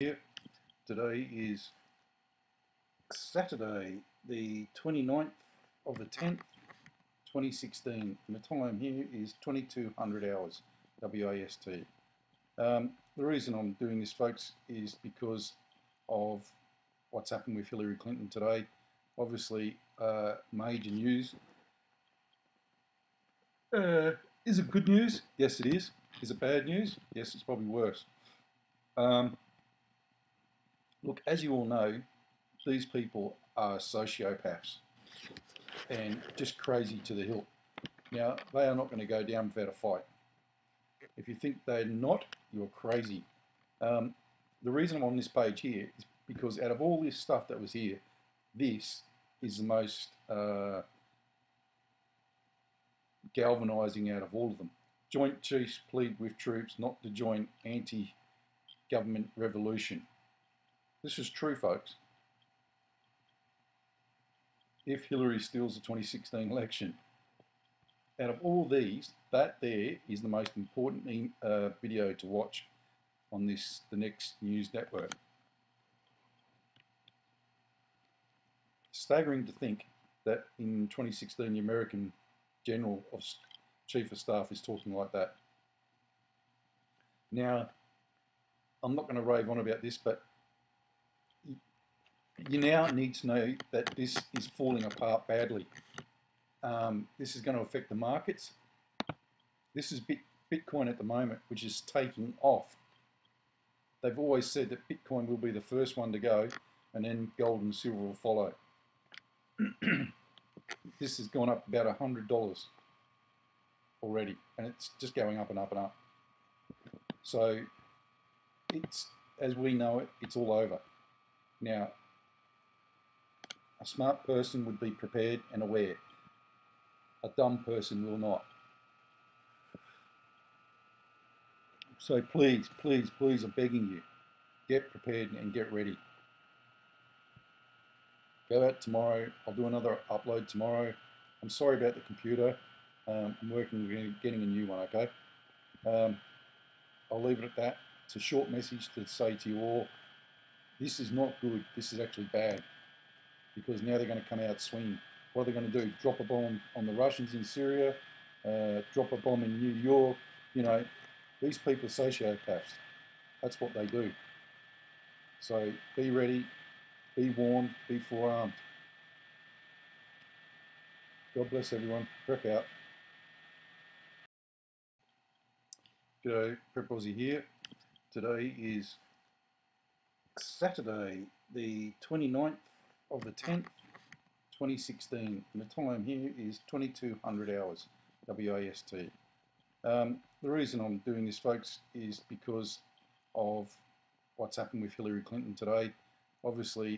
Here. Today is Saturday, the 29th of the 10th, 2016, and the time here is 2200 hours, WAST. The reason I'm doing this, folks, is because of what's happened with Hillary Clinton today. Obviously, major news. Is it good news? Yes, it is. Is it bad news? Yes, it's probably worse. Look, as you all know, these people are sociopaths and just crazy to the hilt. Now, they are not going to go down without a fight. If you think they're not, you're crazy. The reason I'm on this page here is because out of all this stuff that was here, this is the most galvanizing out of all of them. Joint Chiefs plead with troops not to join anti-government revolution. This is true, folks. If Hillary steals the 2016 election, out of all these, that there is the most important video to watch on the next news network. Staggering to think that in 2016 the American General of Chief of Staff is talking like that. Now, I'm not going to rave on about this, but you now need to know that this is falling apart badly. This is going to affect the markets. This is Bitcoin at the moment, which is taking off. They've always said that Bitcoin will be the first one to go, and then gold and silver will follow. This has gone up about $100 already, and it's just going up and up and up. So it's, as we know it, it's all over. Now, a smart person would be prepared and aware. A dumb person will not. So please, please, please, I'm begging you, get prepared and get ready. Go out tomorrow. I'll do another upload tomorrow. I'm sorry about the computer. I'm working on getting a new one, okay? I'll leave it at that. It's a short message to say to you all, this is not good. This is actually bad, because now they're going to come out swinging. What are they going to do? Drop a bomb on the Russians in Syria? Drop a bomb in New York? You know, these people are sociopaths. That's what they do. So be ready, be warned, be forearmed. God bless everyone. Prep out. G'day, Prep Aussie here. Today is Saturday, the 29th of the 10th, 2016, and the time here is 2200 hours, WAST. The reason I'm doing this, folks, is because of what's happened with Hillary Clinton today. Obviously,